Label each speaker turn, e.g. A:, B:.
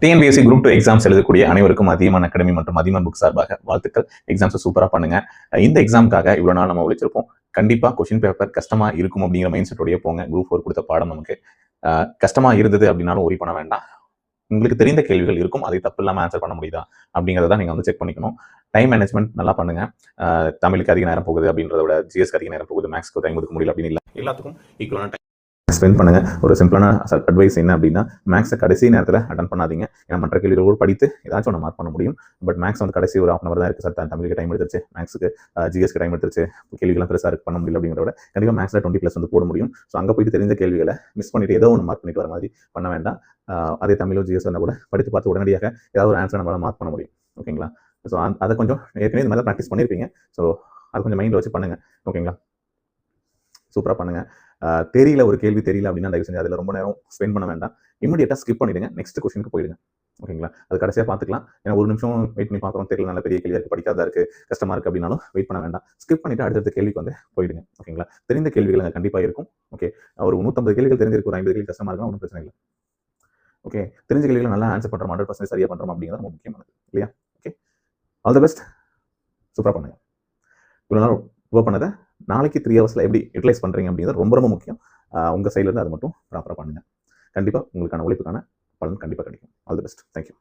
A: TNPSC group 2 exams எழுதக்கூடிய அனைவருக்கும் Athiyaman academy மற்றும் அதியமான் புக் சார்பாக வாழ்த்துக்கள். எக்ஸாம்ஸை சூப்பரா பண்ணுங்க. இந்த எக்ஸாமுக்காக இவ்வளவு நாள் நம்ம உழைச்சிருப்போம். கண்டிப்பா கொஸ்டின் பேப்பர் கஷ்டமா இருக்கும் அப்படிங்கிற மைண்ட் செட்டோடய போங்க. குரூப் 4 கொடுத்த பாடம் நமக்கு கஷ்டமா இருந்தது அப்படின்னாலும் ஒரி பண்ண வேண்டாம். உங்களுக்கு தெரிந்த கேள்விகள் இருக்கும், அதை தப்பு இல்லாமல் ஆன்சர் பண்ண முடியுதா அப்படிங்கிறத நீங்கள் வந்து செக் பண்ணிக்கணும். டைம் மேனேஜ்மெண்ட் நல்லா பண்ணுங்க. தமிழுக்கு அதிக நேரம் போகுது அப்படின்றத விட ஜிஎஸ்க்கு அதிக நேரம் போகுது, மேக்ஸ்க்கு டைம் ஒதுக்க முடியல அப்படின்னு இல்லை. எல்லாத்துக்கும் ஈக்குவலான டைம் ஸ்பெண்ட் பண்ணுங்க. ஒரு சிம்பிளான அட்வைஸ் என்ன அப்படின்னா, மேக்ஸை கடைசி நேரத்தில் அட்டன் பண்ணாதீங்க. ஏன்னா மற்ற கேள்விகளோடு படித்து ஏதாச்சும் ஒன்று மார்க் பண்ண முடியும். பட் மேக்ஸ் வந்து கடைசி ஒரு ½ hour தான் இருக்குது சார், தமிழுக்கு டைம் எடுத்துருச்சு, மேக்ஸுக்கு ஜிஎஸ்க்கு டைம் எடுத்துருச்சு, கேள்விகள்லாம் பெருசாக இருக்கு பண்ண முடியல அப்படிங்கிறத விட கண்டிப்பாக மேக்ஸில் 20+ வந்து போட முடியும். ஸோ அங்கே போயிட்டு தெரிஞ்ச கேள்விகளை மிஸ் பண்ணிட்டு ஏதோ ஒன்று மார்க் பண்ணிட்டு வர மாதிரி பண்ண வேண்டாம். அதே தமிழோ ஜிஎஸ் வந்தால் கூட படித்து பார்த்து உடனடியாக ஏதாவது ஒரு ஆன்சர் நம்மளால் மார்க் பண்ண முடியும். ஓகேங்களா? ஸோ அதை கொஞ்சம் ஏற்கனவே இந்த மாதிரி ப்ராக்டிஸ் பண்ணியிருப்பீங்க. ஸோ அது கொஞ்சம் மைண்டில் வச்சு பண்ணுங்கள். ஓகேங்களா? சூப்பராக பண்ணுங்கள். தெரியல, ஒரு கேள்வி தெரியல அப்படின்னா தயவு செஞ்சு அதில் ரொம்ப நேரம் ஸ்பெண்ட் பண்ண வேண்டாம். இமீடியட்டாக ஸ்கிப் பண்ணிடுங்க. நெக்ஸ்ட் கொஸ்டினுக்கு போயிடுங்க. ஓகேங்களா? அது கடைசியாக பார்த்துக்கலாம். ஏன்னா ஒரு நிமிஷம் வெயிட் பண்ணி பார்க்குறோம், தெரியல, நல்ல பெரிய கேள்வியாக இருக்குது, படிக்காதா இருக்குது, கஷ்டமாக இருக்குது அப்படின்னாலும் வெயிட் பண்ண வேண்டாம். ஸ்கிப் பண்ணிவிட்டு அடுத்த கேள்விக்கு வந்து போயிடுங்க. ஓகேங்களா? தெரிந்த கேள்விகள் அங்கே கண்டிப்பாக இருக்கும். ஓகே, ஒரு 150 கேள்விகள் தெரிஞ்சிருக்கு, ஒரு 50 கேள்வி கஷ்டமாக இருக்கும், ஒன்றும் பிரச்சனை இல்லை. ஓகே, தெரிஞ்ச கேள்விகள் நல்லா ஆன்சர் பண்ணுறோம், 100% சரியாக பண்ணுறோம் அப்படிங்கிறது ரொம்ப முக்கியமானது இல்லையா? Okay, all the best. சூப்பராக பண்ணுங்க. இவ்வளோ நாள் ஒர்க் பண்ணதை நாளைக்கு 3 ஹவர்ஸில் எப்படி யூட்டிலைஸ் பண்ணுறீங்க அப்படிங்கிறது ரொம்ப ரொம்ப முக்கியம். உங்கள் சைட்லேருந்து அது மட்டும் ப்ராப்பராக பண்ணுங்கள். கண்டிப்பாக உங்களுக்கான உழைப்புக்கான பலன் கண்டிப்பாக கிடைக்கும். All the best. தேங்க்யூ.